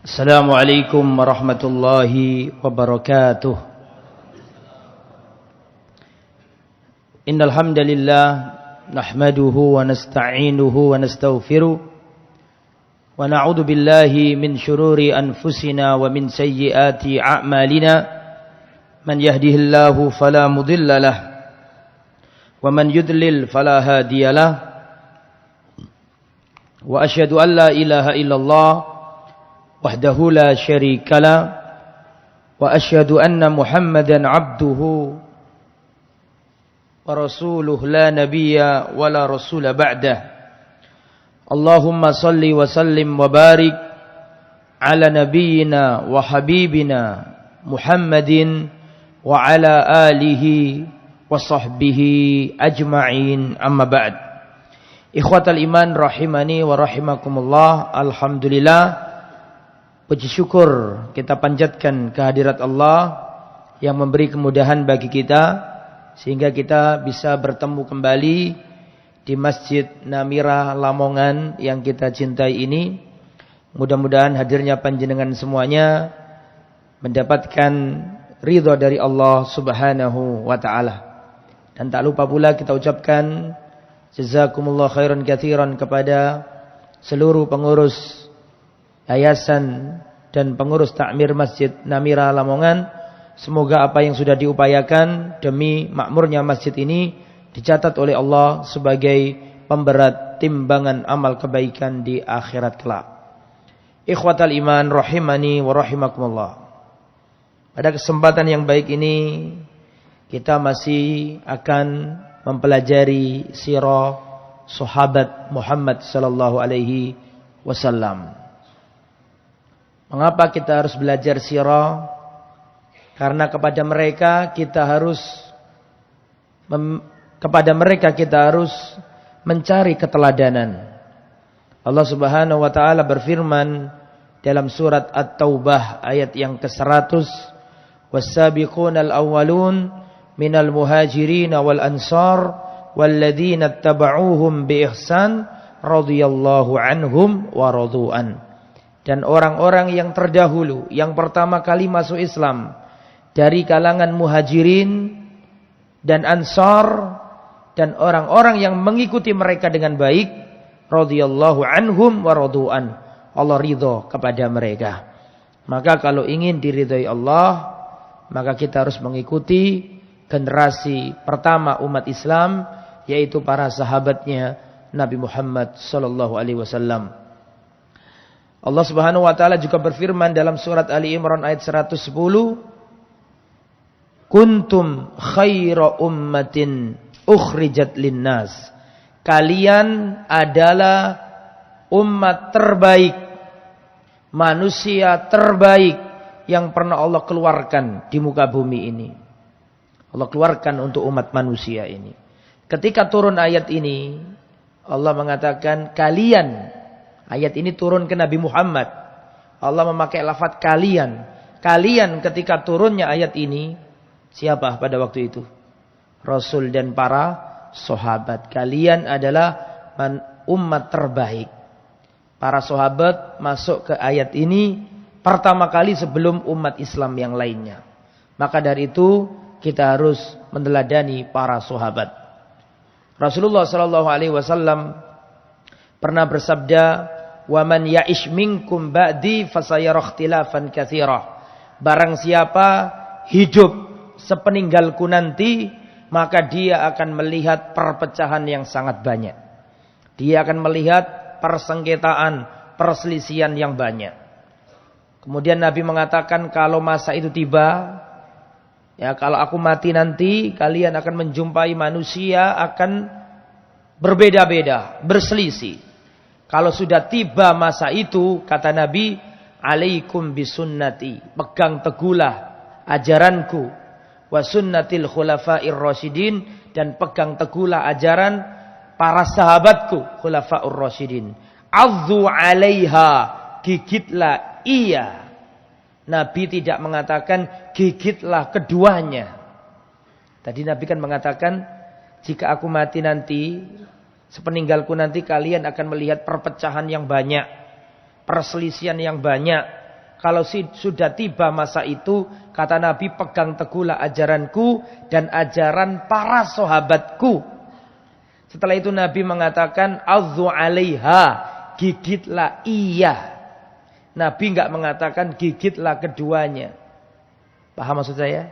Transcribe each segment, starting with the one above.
Assalamualaikum warahmatullahi wabarakatuh. Innal hamdalillah nahmaduhu wa nasta'inuhu wa nastaghfiruh wa na'udzu billahi min shururi anfusina wa min sayyiati a'malina. Man yahdihillahu fala mudilla lahu wa man yudlil fala hadiya lahu. Wa asyhadu an la ilaha illallah wahdahu la syarika lah wa asyhadu anna Muhammadan abduhu wa rasuluhu la nabiyya wa la rasula ba'dah. Allahumma salli wa sallim wa barik ala nabiyyina wa habibina Muhammadin wa ala alihi wa sahbihi ajma'in, amma ba'd. Ikhwatal iman rahimani wa rahimakumullah. Alhamdulillah, puji syukur kita panjatkan kehadirat Allah yang memberi kemudahan bagi kita sehingga kita bisa bertemu kembali di Masjid Namira Lamongan yang kita cintai ini. Mudah-mudahan hadirnya panjenengan semuanya mendapatkan ridha dari Allah Subhanahu wa taala. Dan tak lupa pula kita ucapkan jazakumullah khairan katsiran kepada seluruh pengurus yayasan dan pengurus takmir Masjid Namira Lamongan. Semoga apa yang sudah diupayakan demi makmurnya masjid ini dicatat oleh Allah sebagai pemberat timbangan amal kebaikan di akhirat kelak. Ikhwatal iman rahimani wa rahimakumullah. Pada kesempatan yang baik ini kita masih akan mempelajari sirah sahabat Muhammad sallallahu alaihi wasallam. Mengapa kita harus belajar sirah? Karena kepada mereka kita harus mencari keteladanan. Allah Subhanahu wa taala berfirman dalam surat At-Taubah ayat yang ke-100, "Was-sabiqunal awwalun minal muhajirin wal ansar walladzina ittaba'uuhum bi ihsan radhiyallahu anhum wa radu an." Dan orang-orang yang terdahulu, yang pertama kali masuk Islam dari kalangan muhajirin dan ansar dan orang-orang yang mengikuti mereka dengan baik, radhiyallahu anhum wa radu'an, Allah ridha kepada mereka. Maka kalau ingin diridhai Allah, maka kita harus mengikuti generasi pertama umat Islam, yaitu para sahabatnya Nabi Muhammad sallallahu alaihi wasallam. Allah Subhanahu wa taala juga berfirman dalam surat Ali Imran ayat 110, "Kuntum khaira ummatin ukhrijat linnas." Kalian adalah umat terbaik, manusia terbaik yang pernah Allah keluarkan di muka bumi ini. Allah keluarkan untuk umat manusia ini. Ketika turun ayat ini, Allah mengatakan kalian. Ayat ini turun ke Nabi Muhammad. Allah memakai lafaz kalian. Kalian ketika turunnya ayat ini, siapa pada waktu itu? Rasul dan para sahabat. Kalian adalah umat terbaik. Para sahabat masuk ke ayat ini pertama kali sebelum umat Islam yang lainnya. Maka dari itu kita harus meneladani para sahabat. Rasulullah sallallahu alaihi wasallam pernah bersabda, "Wa man ya'ish minkum ba'di fasayara ikhtilafan katsira." Barang siapa hidup sepeninggalku nanti, maka dia akan melihat perpecahan yang sangat banyak. Dia akan melihat persengketaan, perselisihan yang banyak. Kemudian Nabi mengatakan kalau masa itu tiba, ya kalau aku mati nanti, kalian akan menjumpai manusia akan berbeda-beda, berselisih. Kalau sudah tiba masa itu, kata Nabi, "Alaikum bisunnati." Pegang teguhlah ajaranku. Wa sunnatil khulafa'ir rasyidin. Dan pegang teguhlah ajaran para sahabatku, khulafa'ur rasyidin. "Adzu 'alaiha." Gigitlah ia. Nabi tidak mengatakan gigitlah keduanya. Tadi Nabi kan mengatakan, jika aku mati nanti, sepeninggalku nanti kalian akan melihat perpecahan yang banyak, perselisihan yang banyak. Kalau sudah tiba masa itu, kata Nabi, pegang teguhlah ajaranku dan ajaran para sahabatku. Setelah itu Nabi mengatakan, "Adzu 'alaiha," gigitlah iya. Nabi enggak mengatakan gigitlah keduanya. Paham maksud saya?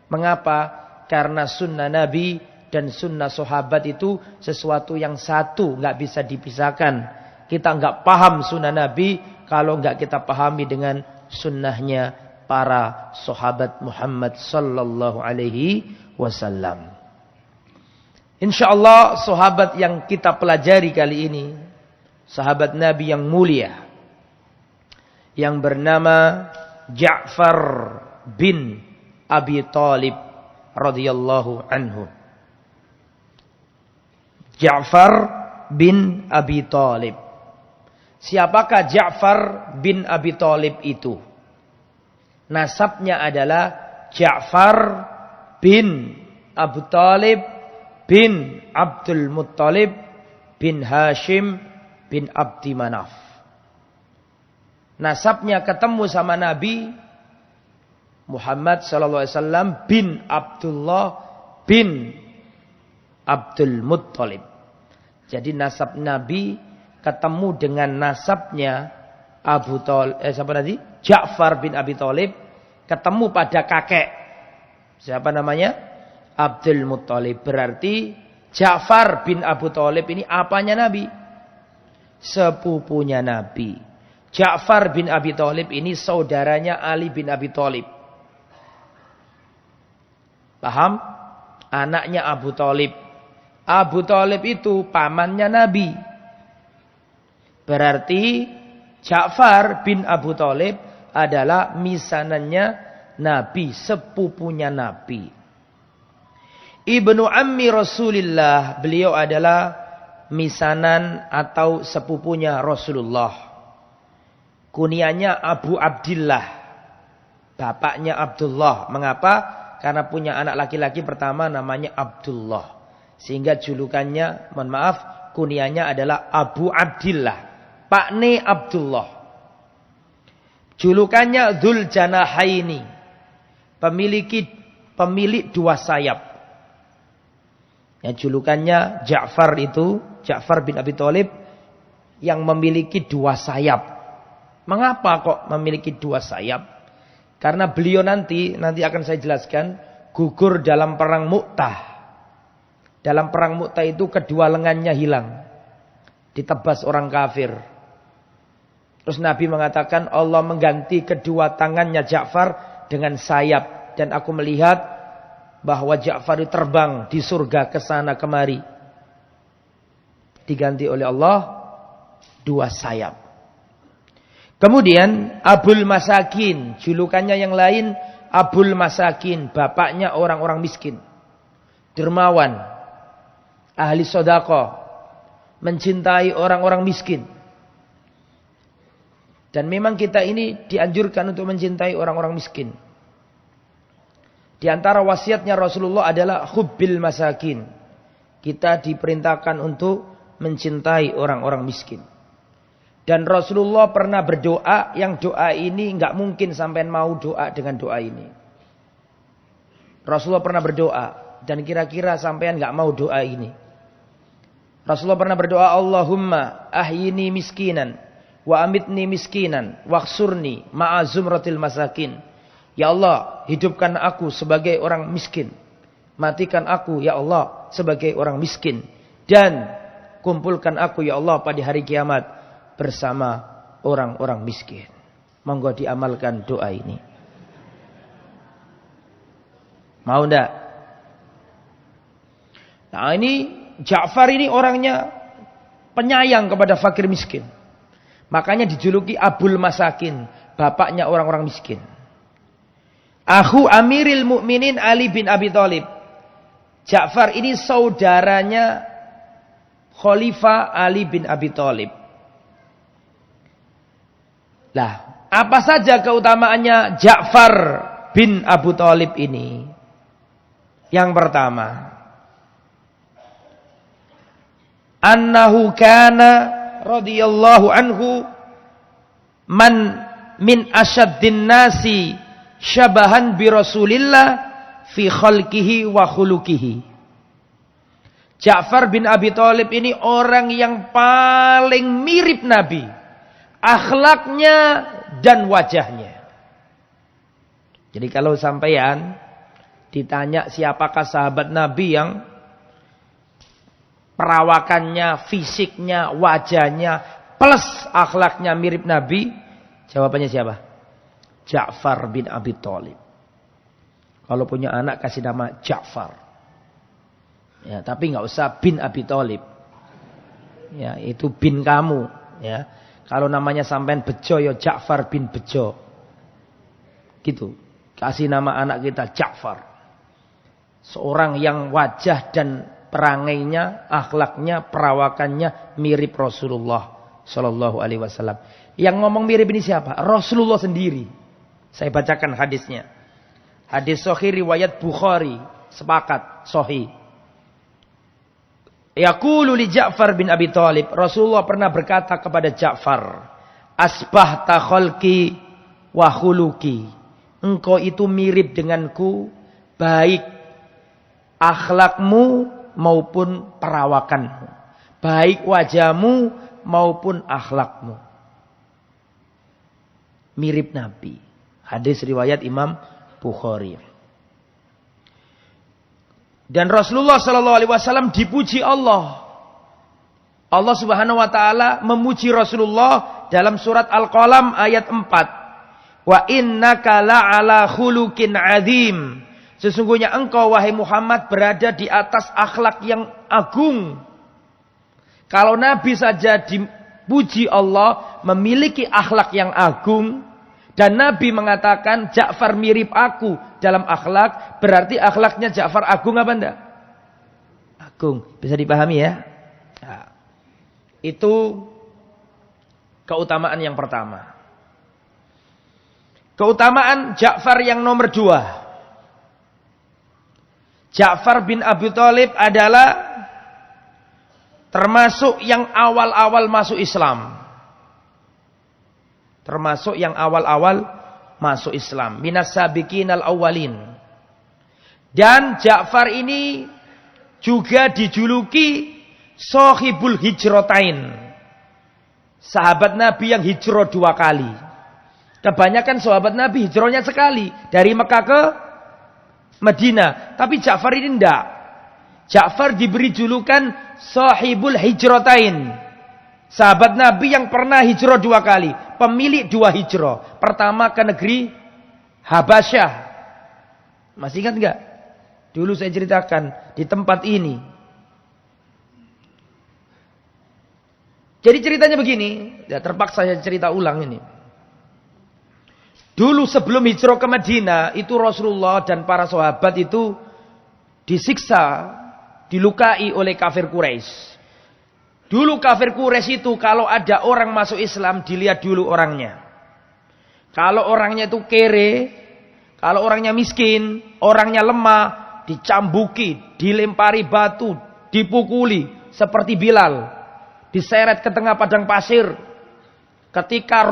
Mengapa? Karena sunnah Nabi dan sunnah sahabat itu sesuatu yang satu, enggak bisa dipisahkan. Kita enggak paham sunnah Nabi kalau enggak kita pahami dengan sunnahnya para sahabat Muhammad sallallahu alaihi wasallam. Insyaallah sahabat yang kita pelajari kali ini, sahabat Nabi yang mulia, yang bernama Ja'far bin Abi Thalib radhiyallahu anhu. Ja'far bin Abi Thalib. Siapakah Ja'far bin Abi Thalib itu? Nasabnya adalah Ja'far bin Abu Thalib bin Abdul Muttalib bin Hashim bin Abdi Manaf. Nasabnya ketemu sama Nabi Muhammad sallallahu alaihi wasallam bin Abdullah bin Abdul Muttalib. Jadi nasab Nabi ketemu dengan nasabnya siapa tadi? Ja'far bin Abi Thalib, ketemu pada kakek. Siapa namanya? Abdul Muttalib. Berarti Ja'far bin Abu Thalib ini apanya Nabi? Sepupunya Nabi. Ja'far bin Abi Thalib ini saudaranya Ali bin Abi Thalib. Paham? Anaknya Abu Thalib. Abu Thalib itu pamannya Nabi. Berarti Ja'far bin Abu Thalib adalah misanannya Nabi, sepupunya Nabi. Ibnu Ammi Rasulillah, beliau adalah misanan atau sepupunya Rasulullah. Kunianya Abu Abdillah, bapaknya Abdullah. Mengapa? Karena punya anak laki-laki pertama namanya Abdullah. Sehingga julukannya, mohon maaf, kunianya adalah Abu Abdillah, Pakne Abdullah. Julukannya Dzul Janahaini, pemilik dua sayap. Yang julukannya Ja'far itu, Ja'far bin Abi Thalib yang memiliki dua sayap. Mengapa kok memiliki dua sayap? Karena beliau nanti akan saya jelaskan, gugur dalam perang Mu'tah. Dalam perang Mu'tah itu kedua lengannya hilang, ditebas orang kafir. Terus Nabi mengatakan Allah mengganti kedua tangannya Ja'far dengan sayap. Dan aku melihat bahwa Ja'far itu terbang di surga ke sana kemari. Diganti oleh Allah dua sayap. Kemudian Abul Masakin, julukannya yang lain Abul Masakin, bapaknya orang-orang miskin. Dermawan, ahli sedekah, mencintai orang-orang miskin. Dan memang kita ini dianjurkan untuk mencintai orang-orang miskin. Di antara wasiatnya Rasulullah adalah hubbil masakin. Kita diperintahkan untuk mencintai orang-orang miskin. Dan Rasulullah pernah berdoa, yang doa ini enggak mungkin sampai mau doa dengan doa ini. Rasulullah pernah berdoa, dan kira-kira sampean enggak mau doa ini. Rasulullah pernah berdoa, Allahumma ahyini miskinan, wa amitni miskinan, waqsurni ma'a zumratil masakin. Ya Allah, hidupkan aku sebagai orang miskin. Matikan aku, ya Allah, sebagai orang miskin. Dan kumpulkan aku, ya Allah, pada hari kiamat bersama orang-orang miskin. Monggo diamalkan doa ini. Mau ndak? Nah ini Ja'far ini orangnya penyayang kepada fakir miskin. Makanya dijuluki Abul Masakin, bapaknya orang-orang miskin. Akhu Amiril Mukminin Ali bin Abi Thalib. Ja'far ini saudaranya Khalifah Ali bin Abi Thalib. Lah, apa saja keutamaannya Ja'far bin Abu Thalib ini? Yang pertama, annahu kana radhiyallahu anhu man min asyaddin nasi syabahan bi Rasulillah fi khalqihi wa khuluqihi. Ja'far bin Abi Thalib ini orang yang paling mirip Nabi, akhlaknya dan wajahnya. Jadi kalau sampean ditanya siapakah sahabat Nabi yang perawakannya, fisiknya, wajahnya plus akhlaknya mirip Nabi, jawabannya siapa? Ja'far bin Abi Thalib. Kalau punya anak kasih nama Ja'far. Ya, tapi nggak usah bin Abi Thalib. Ya, itu bin kamu. Ya, kalau namanya sampean Bejo, ya Ja'far bin Bejo. Gitu. Kasih nama anak kita Ja'far. Seorang yang wajah dan perangainya, akhlaknya, perawakannya mirip Rasulullah Shallallahu Alaihi Wasallam. Yang ngomong mirip ini siapa? Rasulullah sendiri. Saya bacakan hadisnya. Hadis sahih riwayat Bukhari. Sepakat sahih. Yaqulu li Ja'far bin Abi Thalib, Rasulullah pernah berkata kepada Ja'far, asbahta khalqi wa khuluqi. Engkau itu mirip denganku, baik akhlakmu maupun perawakanmu, baik wajahmu maupun akhlakmu. Mirip Nabi. Hadis riwayat Imam Bukhari. Dan Rasulullah Sallallahu Alaihi Wasallam dipuji Allah. Allah Subhanahu Wa Taala memuji Rasulullah dalam surat Al-Qalam ayat 4. Wa innaka la'ala khuluqin azim. Sesungguhnya engkau wahai Muhammad berada di atas akhlak yang agung. Kalau Nabi saja dipuji Allah memiliki akhlak yang agung. Dan Nabi mengatakan Ja'far mirip aku dalam akhlak. Berarti akhlaknya Ja'far agung apa enggak? Agung. Bisa dipahami ya? Nah, itu keutamaan yang pertama. Keutamaan Ja'far yang nomor 2. Ja'far bin Abi Thalib adalah termasuk yang awal-awal masuk Islam. Termasuk yang awal-awal masuk Islam. Minas sabiqinal awwalin. Dan Ja'far ini juga dijuluki Shahibul Hijratain. Sahabat Nabi yang hijrah 2 kali. Kebanyakan sahabat Nabi hijrahnya sekali. Dari Mekah ke Madinah. Tapi Ja'far ini enggak. Ja'far diberi julukan Shahibul Hijratain. Sahabat Nabi yang pernah hijrah 2 kali. Pemilik 2 hijrah. Pertama ke negeri Habasyah. Masih ingat enggak? Dulu saya ceritakan di tempat ini. Jadi ceritanya begini. Ya, terpaksa saya cerita ulang ini. Dulu sebelum hijrah ke Madinah. Itu Rasulullah dan para sahabat itu disiksa. Dilukai oleh kafir Quraisy. Dulu kafir Quraisy itu kalau ada orang masuk Islam dilihat dulu orangnya. Kalau orangnya itu kere, kalau orangnya miskin, orangnya lemah, dicambuki, dilempari batu, dipukuli seperti Bilal, diseret ke tengah padang pasir. Ketika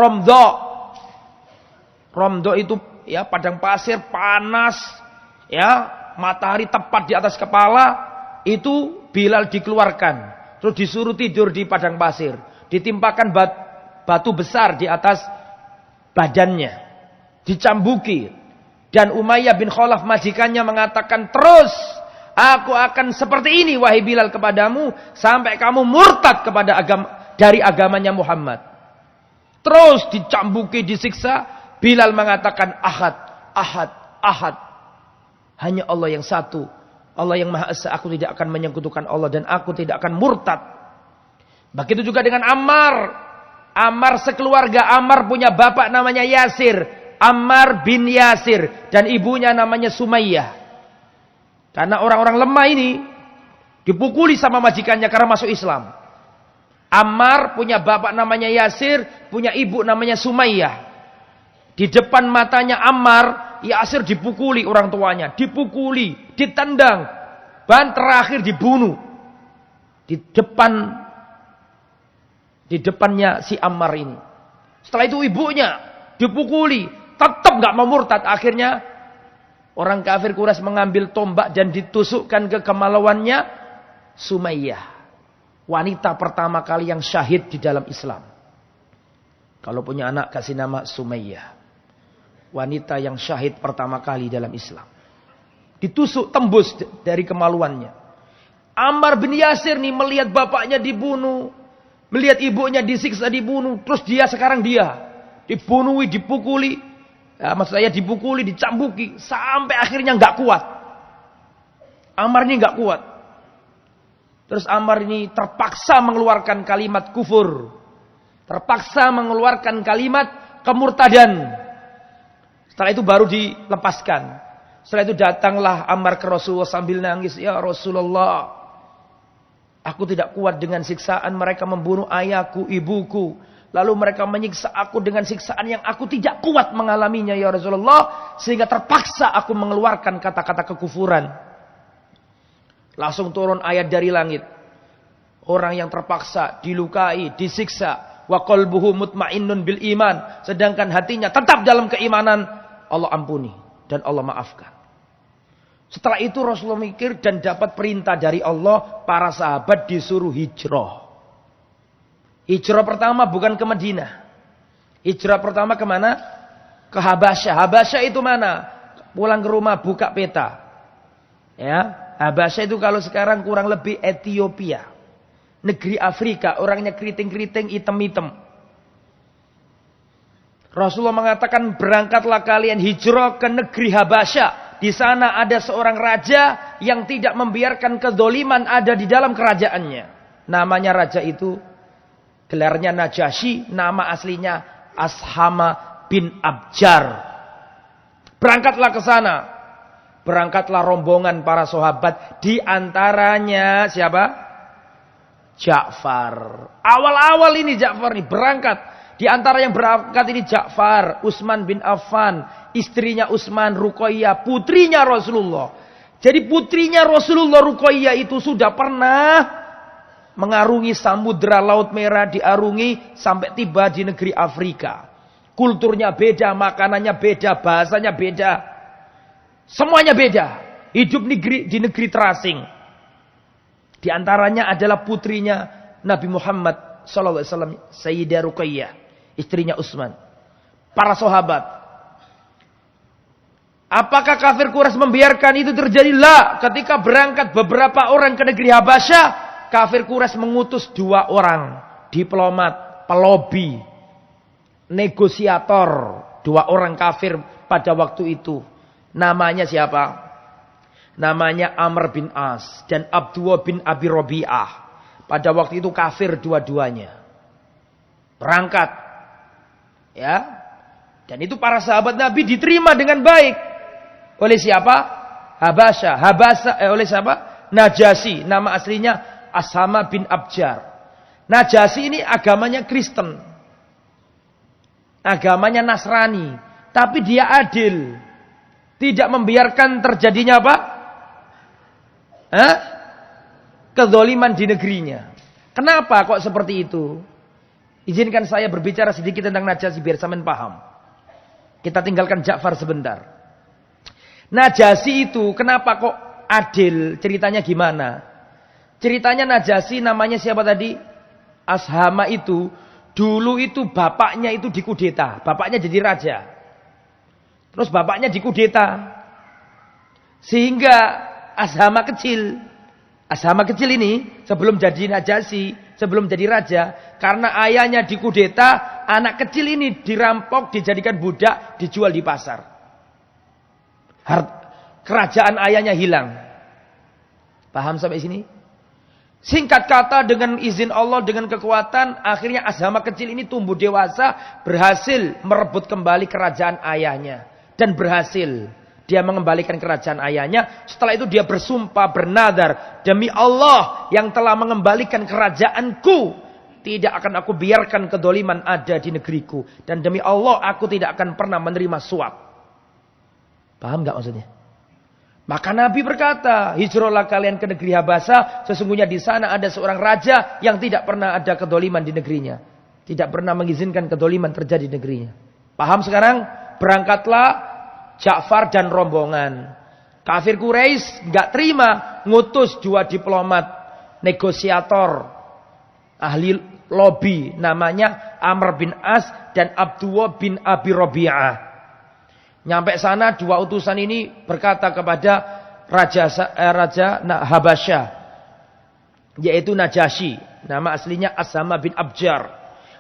Romdo itu ya padang pasir panas, ya matahari tepat di atas kepala, itu Bilal dikeluarkan. Terus disuruh tidur di padang pasir. Ditimpakan batu besar di atas badannya. Dicambuki. Dan Umayyah bin Khalaf majikannya mengatakan, terus aku akan seperti ini wahai Bilal kepadamu. Sampai kamu murtad kepada dari agamanya Muhammad. Terus dicambuki, disiksa. Bilal mengatakan, ahad, ahad, ahad. Hanya Allah yang satu. Allah yang Maha Esa, aku tidak akan menyekutukan Allah dan aku tidak akan murtad. Begitu juga dengan Ammar. Ammar sekeluarga. Ammar punya bapak namanya Yasir. Ammar bin Yasir. Dan ibunya namanya Sumayyah. Karena orang-orang lemah ini dipukuli sama majikannya karena masuk Islam. Ammar punya bapak namanya Yasir. Punya ibu namanya Sumayyah. Di depan matanya Ammar, Yasir dipukuli orang tuanya, dipukuli, ditendang, bahkan terakhir dibunuh di depannya si Ammar ini. Setelah itu ibunya dipukuli, tetap nggak mau murtad. Akhirnya orang kafir Quraisy mengambil tombak dan ditusukkan ke kemaluannya Sumayyah. Wanita pertama kali yang syahid di dalam Islam. Kalau punya anak kasih nama Sumayyah. Wanita yang syahid pertama kali dalam Islam. Ditusuk tembus dari kemaluannya. Ammar bin Yasir nih melihat bapaknya dibunuh. Melihat ibunya disiksa dibunuh. Terus sekarang dia. Dibunuh, dipukuli. Ya, maksud saya dipukuli, dicambuki. Sampai akhirnya nggak kuat. Ammar ini nggak kuat. Terus Ammar ini terpaksa mengeluarkan kalimat kufur. Terpaksa mengeluarkan kalimat kemurtadan. Setelah itu baru dilepaskan. Setelah itu datanglah Ammar ke Rasulullah sambil nangis. Ya Rasulullah, aku tidak kuat dengan siksaan mereka membunuh ayahku, ibuku. Lalu mereka menyiksa aku dengan siksaan yang aku tidak kuat mengalaminya ya Rasulullah. Sehingga terpaksa aku mengeluarkan kata-kata kekufuran. Langsung turun ayat dari langit. Orang yang terpaksa, dilukai, disiksa. Wa qalbuhu mutmainnun bil iman. Sedangkan hatinya tetap dalam keimanan. Allah ampuni dan Allah maafkan. Setelah itu Rasulullah mikir dan dapat perintah dari Allah. Para sahabat disuruh hijrah. Hijrah pertama bukan ke Madinah. Hijrah pertama kemana? Ke Habasyah. Habasyah itu mana? Pulang ke rumah buka peta. Ya, Habasyah itu kalau sekarang kurang lebih Ethiopia. Negeri Afrika. Orangnya keriting-keriting, hitam-hitam. Rasulullah mengatakan berangkatlah kalian hijrah ke negeri Habasyah. Di sana ada seorang raja yang tidak membiarkan kedoliman ada di dalam kerajaannya. Namanya raja itu, gelarnya Najasyi, nama aslinya Ashama bin Abjar. Berangkatlah ke sana. Berangkatlah rombongan para sahabat. Di antaranya siapa? Ja'far. Awal-awal ini Ja'far ini berangkat. Di antara yang berangkat ini Ja'far, Utsman bin Affan, istrinya Utsman, Ruqayyah, putrinya Rasulullah. Jadi putrinya Rasulullah Ruqayyah itu sudah pernah mengarungi samudra Laut Merah, diarungi sampai tiba di negeri Afrika. Kulturnya beda, makanannya beda, bahasanya beda. Semuanya beda. Hidup di negeri terasing. Di antaranya adalah putrinya Nabi Muhammad SAW, Sayyidah Ruqayyah, istrinya Utsman. Para sahabat. Apakah kafir Quraisy membiarkan itu terjadi? La. Ketika berangkat beberapa orang ke negeri Habasyah, kafir Quraisy mengutus 2 orang. Diplomat, pelobi, negosiator. 2 orang kafir pada waktu itu. Namanya siapa? Namanya Amr bin As dan Abdullah bin Abi Rabi'ah. Pada waktu itu kafir dua-duanya. Berangkat. Ya. Dan itu para sahabat Nabi diterima dengan baik. Oleh siapa? Habasyah. Oleh siapa? Najasyi. Nama aslinya Ashama bin Abjar. Najasyi ini agamanya Kristen. Agamanya Nasrani. Tapi dia adil. Tidak membiarkan terjadinya apa? Kezaliman di negerinya. Kenapa kok seperti itu? Izinkan saya berbicara sedikit tentang Najasyi biar sampean paham. Kita tinggalkan Ja'far sebentar. Najasyi itu kenapa kok adil? Ceritanya gimana? Ceritanya Najasyi namanya siapa tadi? Ashama itu dulu itu bapaknya itu dikudeta. Bapaknya jadi raja. Terus bapaknya dikudeta. Sehingga Ashama kecil ini sebelum jadi Najasyi, sebelum jadi raja, karena ayahnya dikudeta, anak kecil ini dirampok, dijadikan budak, dijual di pasar. Kerajaan ayahnya hilang. Paham sampai sini? Singkat kata, dengan izin Allah, dengan kekuatan, akhirnya Ashama kecil ini tumbuh dewasa, berhasil merebut kembali kerajaan ayahnya. Dan berhasil. Dia mengembalikan kerajaan ayahnya. Setelah itu dia bersumpah, bernadar. Demi Allah yang telah mengembalikan kerajaanku, tidak akan aku biarkan kedoliman ada di negeriku. Dan demi Allah aku tidak akan pernah menerima suap. Paham gak maksudnya? Maka Nabi berkata, hijrahlah kalian ke negeri Habasyah. Sesungguhnya di sana ada seorang raja yang tidak pernah ada kedoliman di negerinya. Tidak pernah mengizinkan kedoliman terjadi di negerinya. Paham sekarang? Berangkatlah Ja'far dan rombongan. Kafir Quraisy nggak terima, ngutus 2 diplomat, negosiator, ahli lobby, namanya Amr bin As dan Abdullah bin Abi Rabi'ah. Nyampe sana 2 utusan ini berkata kepada Raja Habasyah, yaitu Najasyi. Nama aslinya As-Sama bin Abjar.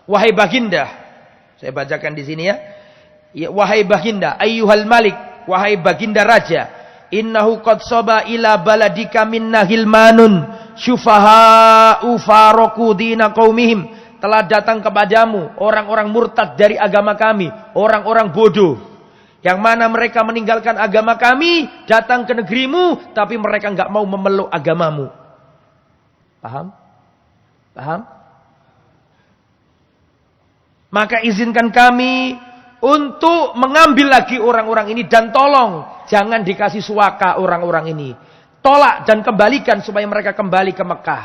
Wahai baginda, saya bacakan di sini ya. Wahai baginda, ayyuhal malik, wahai baginda raja, innahu qad saba ila baladika minna hilmanun syufaha'u faraku dina qaumihim. Telah datang kepadamu orang-orang murtad dari agama kami, orang-orang bodoh, yang mana mereka meninggalkan agama kami, datang ke negerimu, tapi mereka enggak mau memeluk agamamu. Paham? Paham? Maka izinkan kami untuk mengambil lagi orang-orang ini, dan tolong jangan dikasih suaka orang-orang ini. Tolak dan kembalikan supaya mereka kembali ke Mekah.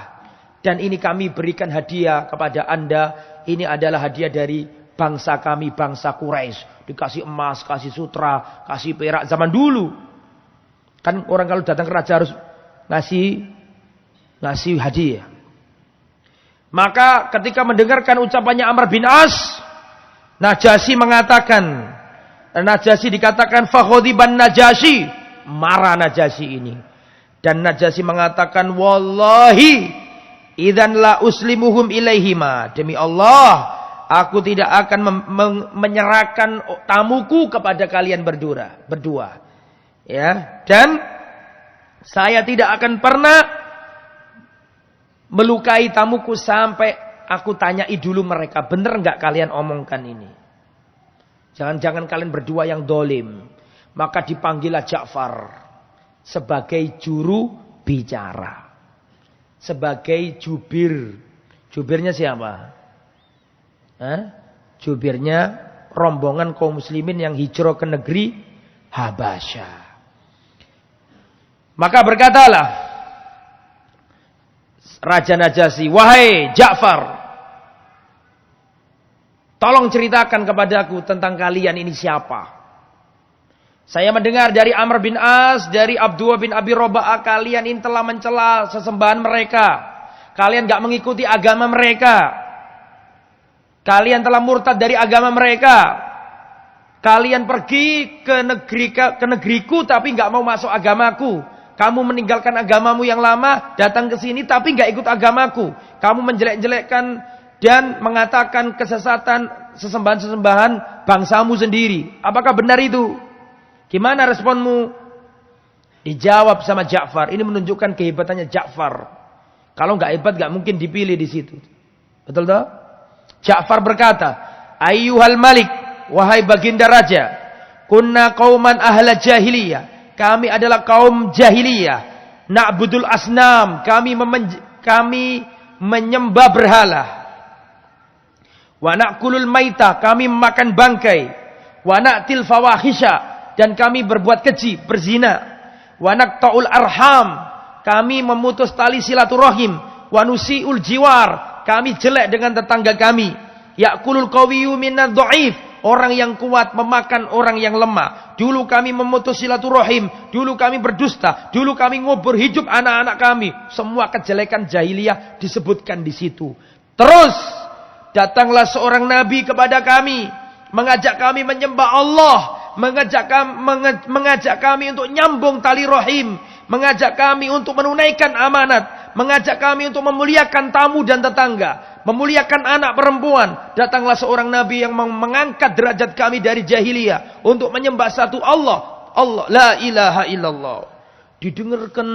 Dan ini kami berikan hadiah kepada Anda. Ini adalah hadiah dari bangsa kami, bangsa Quraisy. Dikasih emas, kasih sutra, kasih perak zaman dulu. Kan orang kalau datang ke raja harus ngasih hadiah. Maka ketika mendengarkan ucapannya Amr bin As, Najasyi dikatakan fakhodiban Najasyi, marah Najasyi ini. Dan Najasyi mengatakan, wallahi idzan la uslimuhum ilaihima, demi Allah aku tidak akan menyerahkan tamuku kepada kalian berdua. Ya, dan saya tidak akan pernah melukai tamuku sampai aku tanyai dulu mereka, benar enggak kalian omongkan ini? Jangan-jangan kalian berdua yang dolim. Maka dipanggillah Ja'far sebagai juru bicara, sebagai jubir. Jubirnya siapa? Jubirnya rombongan kaum muslimin yang hijrah ke negeri Habasyah. Maka berkatalah Raja Najasyi, wahai Ja'far, tolong ceritakan kepadaku tentang kalian ini siapa. Saya mendengar dari Amr bin As, dari Abdullah bin Abi Rabi'ah, kalian ini telah mencela sesembahan mereka. Kalian gak mengikuti agama mereka. Kalian telah murtad dari agama mereka. Kalian pergi ke negeriku tapi gak mau masuk agamaku. Kamu meninggalkan agamamu yang lama, datang ke sini tapi nggak ikut agamaku. Kamu menjelek-jelekkan dan mengatakan kesesatan sesembahan-sesembahan bangsamu sendiri. Apakah benar itu? Gimana responmu? Dijawab sama Ja'far. Ini menunjukkan kehebatannya Ja'far. Kalau nggak hebat nggak mungkin dipilih di situ. Betul toh? Ja'far berkata, ayyuhal malik, wahai baginda raja, kunna qauman ahla jahiliyah. Kami adalah kaum jahiliyah. Na'budul asnam. Kami menyembah berhala. Wa na'kulul maita. Kami makan bangkai. Wa na'til fawahisha. Dan kami berbuat keji, berzina. Wa naqta'ul arham. Kami memutus tali silaturahim. Wa nusi'ul jiwar. Kami jelek dengan tetangga kami. Ya'kulul qawiyyu minadh dha'if. Orang yang kuat memakan orang yang lemah. Dulu kami memutus silaturahim. Dulu kami berdusta. Dulu kami ngubur hidup anak-anak kami. Semua kejelekan jahiliyah disebutkan di situ. Terus datanglah seorang nabi kepada kami, mengajak kami menyembah Allah, mengajak kami untuk nyambung tali rahim, mengajak kami untuk menunaikan amanat, mengajak kami untuk memuliakan tamu dan tetangga, memuliakan anak perempuan. Datanglah seorang nabi yang mengangkat derajat kami dari jahiliyah untuk menyembah satu Allah, la ilaha illallah. Didengarkan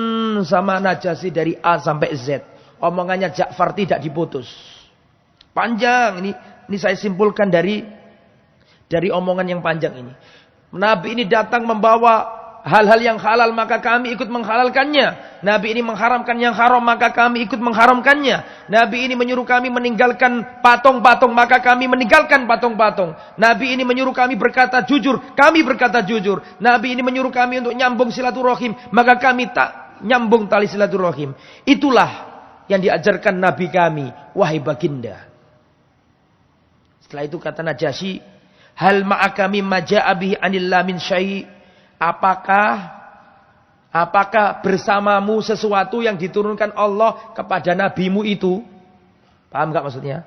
sama Najasyi dari A sampai Z. Omongannya Ja'far tidak diputus. Panjang ini saya simpulkan dari omongan yang panjang ini. Nabi ini datang membawa hal-hal yang halal, maka kami ikut menghalalkannya. Nabi ini mengharamkan yang haram, maka kami ikut mengharamkannya. Nabi ini menyuruh kami meninggalkan patung-patung, maka kami meninggalkan patung-patung. Nabi ini menyuruh kami berkata jujur, kami berkata jujur. Nabi ini menyuruh kami untuk nyambung silaturahim, maka kami tak nyambung tali silaturahim. Itulah yang diajarkan Nabi kami, wahai baginda. Setelah itu kata Najasyi, Hal ma'aka mimma ja'a bihi 'anillah min syai'? Apakah bersamamu sesuatu yang diturunkan Allah kepada nabimu itu? Paham enggak maksudnya?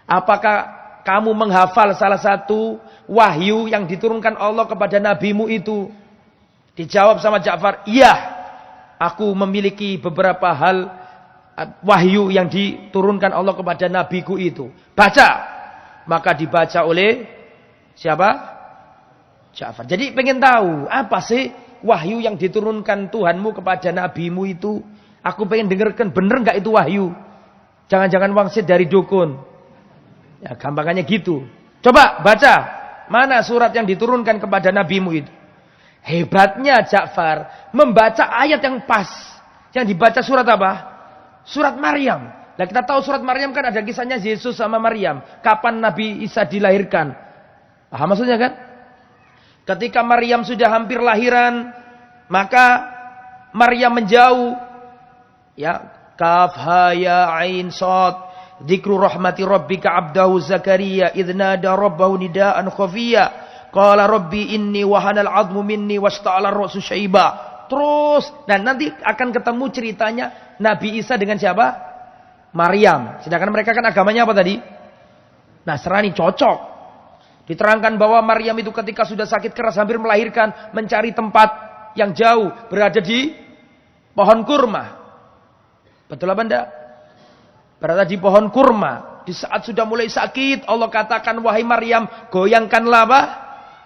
Apakah kamu menghafal salah satu wahyu yang diturunkan Allah kepada nabimu itu? Dijawab sama Ja'far, iya. Aku memiliki beberapa hal wahyu yang diturunkan Allah kepada nabiku itu. Baca. Maka dibaca oleh siapa? Ja'far. Jadi pengen tahu, apa sih wahyu yang diturunkan Tuhanmu kepada nabimu itu? Aku pengen dengarkan, bener enggak itu wahyu? Jangan-jangan wangsit dari dukun. Ya, gampangannya gitu. Coba baca. Mana surat yang diturunkan kepada nabimu itu? Hebatnya Ja'far membaca ayat yang pas. Yang dibaca surat apa? Surat Maryam. Nah, kita tahu surat Maryam kan ada kisahnya Yesus sama Maryam. Kapan Nabi Isa dilahirkan? Paham maksudnya kan? Ketika Maryam sudah hampir lahiran, maka Maryam menjauh. Ya, kaf ha ya ain shad. Dzikru rahmati rabbika 'abdahu Zakaria idz nada rabbahu nidaan khafiyya. Qala rabbi inni wahanal 'azmu minni wasta'ala ar-ra'su syaiba. Terus, dan nanti akan ketemu ceritanya Nabi Isa dengan siapa? Maryam. Sedangkan mereka kan agamanya apa tadi? Nasrani, cocok. Diterangkan bahwa Maryam itu ketika sudah sakit keras hampir melahirkan, mencari tempat yang jauh, berada di pohon kurma. Betul apa enggak? Berada di pohon kurma. Di saat sudah mulai sakit, Allah katakan, wahai Maryam, goyangkanlah apa?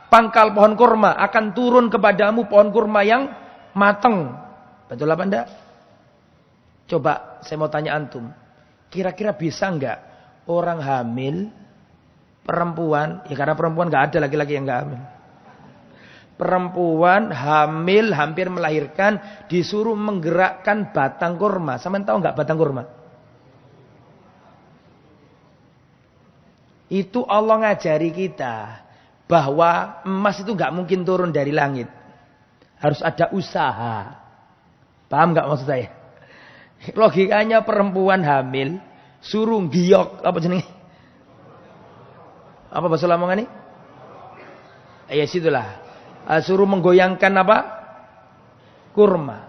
Pangkal pohon kurma. Akan turun kepadamu pohon kurma yang matang. Betul apa enggak? Coba saya mau tanya antum. Kira-kira bisa enggak orang hamil, perempuan, ya karena perempuan enggak ada laki-laki yang enggak hamil. Perempuan hamil hampir melahirkan disuruh menggerakkan batang kurma. Sampean tahu enggak batang kurma? Itu Allah ngajari kita bahwa emas itu enggak mungkin turun dari langit. Harus ada usaha. Paham enggak maksud saya? Logikanya perempuan hamil suruh giok apa jenenge? Apa bahasa Lamongan ini? Ya situlah. Suruh menggoyangkan apa? Kurma.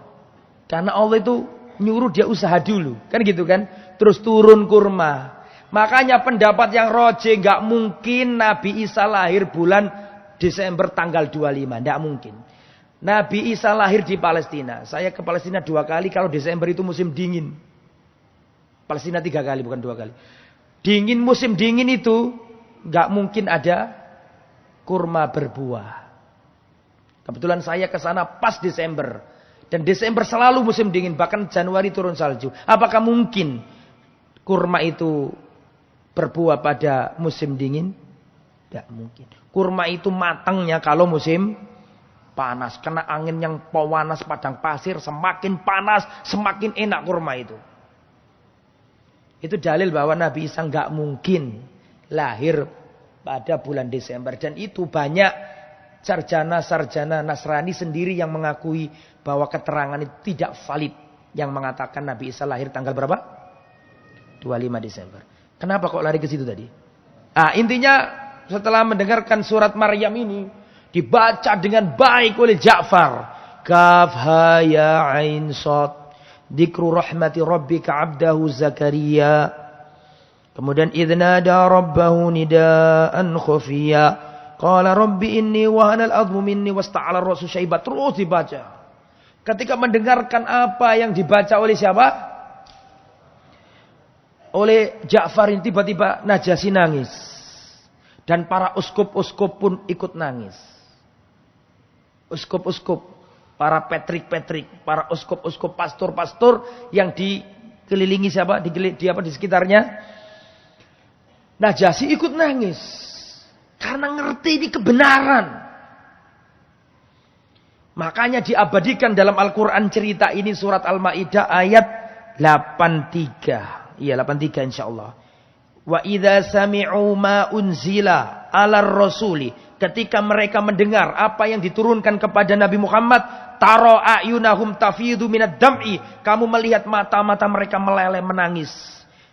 Karena Allah itu nyuruh dia usaha dulu. Kan gitu kan? Terus turun kurma. Makanya pendapat yang roje nggak mungkin Nabi Isa lahir bulan Desember tanggal 25. Nggak mungkin. Nabi Isa lahir di Palestina. Saya ke Palestina 2 kali. Kalau Desember itu musim dingin. Palestina 3 kali bukan 2 kali. Dingin, musim dingin itu nggak mungkin ada kurma berbuah. Kebetulan saya ke sana pas Desember. Dan Desember selalu musim dingin. Bahkan Januari turun salju. Apakah mungkin kurma itu berbuah pada musim dingin? Tidak mungkin. Kurma itu matangnya kalau musim panas. Kena angin yang panas padang pasir. Semakin panas, semakin enak kurma itu. Itu dalil bahwa Nabi Isa nggak mungkin lahir pada bulan Desember. Dan itu banyak sarjana-sarjana Nasrani sendiri yang mengakui bahwa keterangan itu tidak valid. Yang mengatakan Nabi Isa lahir tanggal berapa? 25 Desember. Kenapa kok lari ke situ tadi? Intinya setelah mendengarkan surat Maryam ini dibaca dengan baik oleh Ja'far. Kaf ha ya ain shad. Dzikru rahmati rabbika 'abdahu Zakaria. Kemudian idnada rabbahu nidaan khafiyya. Qala rabbi inni wahanal 'azmu minni wasta'ala ar-ra'su syaiba. Terus dibaca. Ketika mendengarkan apa yang dibaca oleh siapa? Oleh Ja'far ini tiba-tiba Najasyi nangis. Dan para uskup-uskup pun ikut nangis. Uskup-uskup, para petrik-petrik, para uskup-uskup, pastor-pastor yang dikelilingi siapa? Di sekitarnya. Najasyi ikut nangis. Karena ngerti ini kebenaran. Makanya diabadikan dalam Al-Quran cerita ini surat Al-Ma'idah ayat 83. Iya 83 insyaallah. Wa idza sami'u ma unzila 'alar rasuli. Ketika mereka mendengar apa yang diturunkan kepada Nabi Muhammad, tara ayunahum tafidu minad dam'i. Kamu melihat mata-mata mereka meleleh menangis.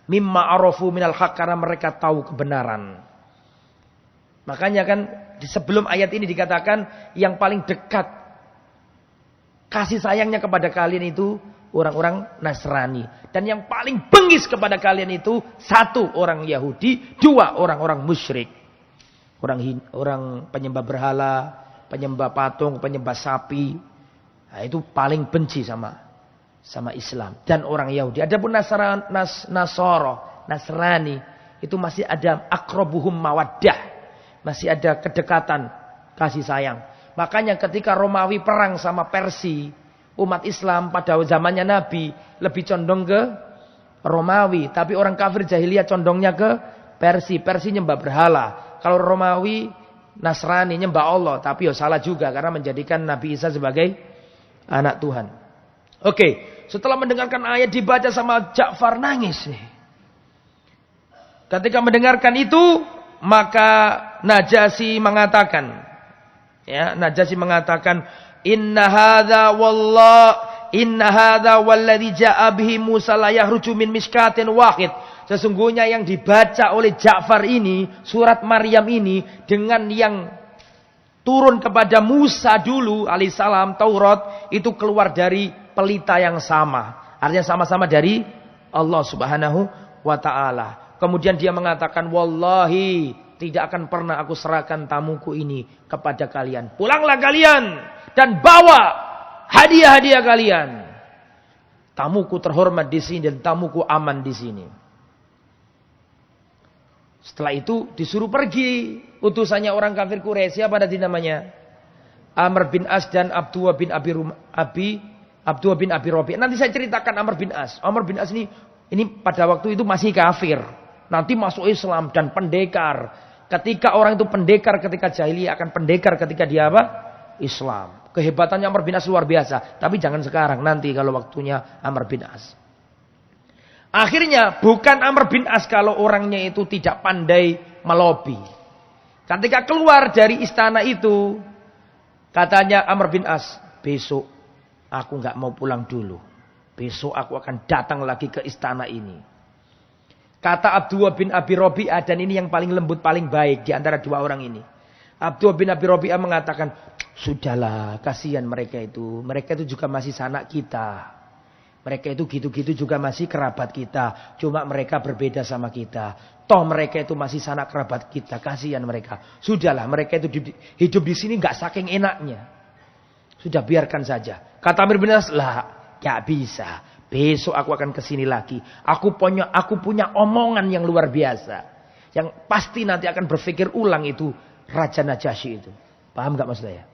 Mimma arafu minal haq, karena mereka tahu kebenaran. Makanya kan sebelum ayat ini dikatakan yang paling dekat kasih sayangnya kepada kalian itu orang-orang Nasrani. Dan yang paling bengis kepada kalian itu satu orang Yahudi, dua orang-orang musyrik. Orang penyembah berhala, penyembah patung, penyembah sapi. Nah, itu paling benci sama Islam dan orang Yahudi. Adapun Nasrani itu masih ada akrobuhum mawaddah. Masih ada kedekatan kasih sayang. Makanya ketika Romawi perang sama Persia, umat Islam pada zamannya Nabi lebih condong ke Romawi. Tapi orang kafir jahiliyah condongnya ke Persia. Persia nyembah berhala. Kalau Romawi, Nasrani nyembah Allah. Tapi salah juga karena menjadikan Nabi Isa sebagai anak Tuhan. Oke, setelah mendengarkan ayat dibaca sama Ja'far nangis nih. Ketika mendengarkan itu, maka Najasyi mengatakan, inna hadza walladzi ja'a bihi Musa la yahruju min miskatin wahid. Sesungguhnya yang dibaca oleh Ja'far ini, surat Maryam ini, dengan yang turun kepada Musa dulu alaihissalam, Taurat, itu keluar dari pelita yang sama. Artinya sama-sama dari Allah subhanahu wa ta'ala. Kemudian dia mengatakan, wallahi tidak akan pernah aku serahkan tamuku ini kepada kalian. Pulanglah kalian dan bawa hadiah-hadiah kalian. Tamuku terhormat di sini dan tamuku aman di sini. Setelah itu disuruh pergi utusannya orang kafir Quraisy, siapa tadi namanya? Amr bin As dan Abdullah bin Abi Rabi'. Nanti saya ceritakan Amr bin As. Amr bin As ini pada waktu itu masih kafir. Nanti masuk Islam dan pendekar. Ketika orang itu pendekar ketika jahiliyah akan pendekar ketika dia apa? Islam. Kehebatannya Amr bin As luar biasa. Tapi jangan sekarang, nanti kalau waktunya Amr bin As. Akhirnya bukan Amr bin As kalau orangnya itu tidak pandai melobi. Ketika keluar dari istana itu, katanya Amr bin As, besok aku nggak mau pulang dulu. Besok aku akan datang lagi ke istana ini. Kata Abdullah bin Abi Rabi'ah, dan ini yang paling lembut, paling baik di antara dua orang ini. Abdullah bin Abi Rabi'ah mengatakan, sudahlah, kasihan mereka itu. Mereka itu juga masih sanak kita. Mereka itu gitu-gitu juga masih kerabat kita. Cuma mereka berbeda sama kita. Toh mereka itu masih sanak kerabat kita. Kasihan mereka. Sudahlah, mereka itu hidup di sini nggak saking enaknya. Sudah biarkan saja. Kata Amr bin As, lah, gak bisa. Besok aku akan kesini lagi. Aku punya omongan yang luar biasa. Yang pasti nanti akan berpikir ulang itu Raja Najasyi itu. Paham gak maksud saya?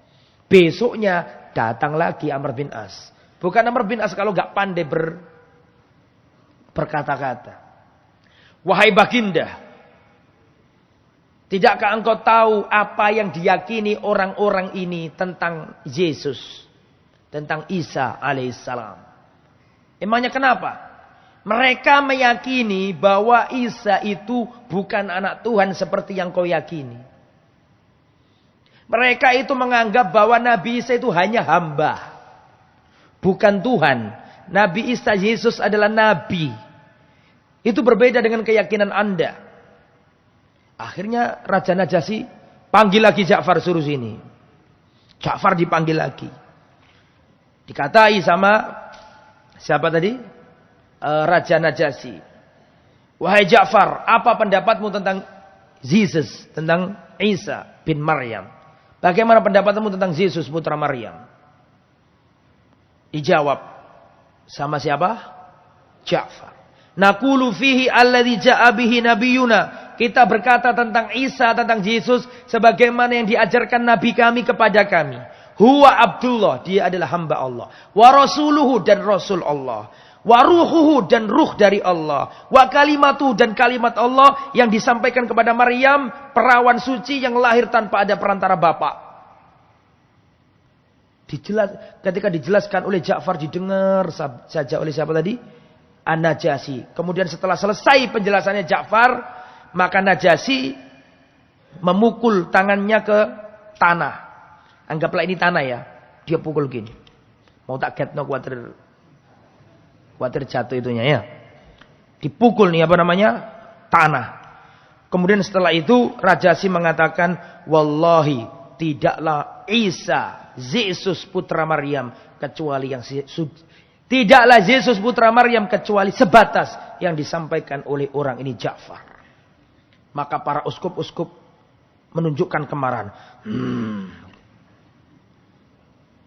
Besoknya datang lagi Amr bin As. Bukan Amr bin As kalau gak pandai berkata-kata. Wahai baginda, tidakkah engkau tahu apa yang diyakini orang-orang ini tentang Yesus? Tentang Isa alaihissalam. Emangnya kenapa? Mereka meyakini bahwa Isa itu bukan anak Tuhan seperti yang kau yakini. Mereka itu menganggap bahwa Nabi Isa itu hanya hamba. Bukan Tuhan. Nabi Isa Yesus adalah Nabi. Itu berbeda dengan keyakinan Anda. Akhirnya Raja Najasyi panggil lagi Ja'far, suruh sini. Ja'far dipanggil lagi. Dikatai sama siapa tadi? Raja Najasyi. Wahai Ja'far, apa pendapatmu tentang Yesus, tentang Isa bin Maryam? Bagaimana pendapatmu tentang Yesus putra Maryam? Dijawab sama siapa? Ja'far. Naqulu fihi alladzi ja'a bihi nabiyuna. Kita berkata tentang Isa, tentang Yesus sebagaimana yang diajarkan nabi kami kepada kami. Huwa Abdullah, dia adalah hamba Allah. Wa rasuluhu, dan rasul Allah. Wa ruhuhu, dan ruh dari Allah. Wa kalimatuhu, dan kalimat Allah yang disampaikan kepada Maryam, perawan suci yang lahir tanpa ada perantara bapak. Ketika dijelaskan oleh Ja'far, didengar saja oleh siapa tadi? An-Najasyi. Kemudian setelah selesai penjelasannya Ja'far, maka Najasyi memukul tangannya ke tanah. Anggaplah ini tanah ya. Dia pukul gini. Mau tak ketno kuatir jatuh itunya ya. Dipukul nih apa namanya? Tanah. Kemudian setelah itu Rajasi mengatakan, wallahi tidaklah Isa Yesus putra Maryam kecuali yang tidaklah Yesus putra Maryam kecuali sebatas yang disampaikan oleh orang ini Ja'far. Maka para uskup-uskup menunjukkan kemarahan.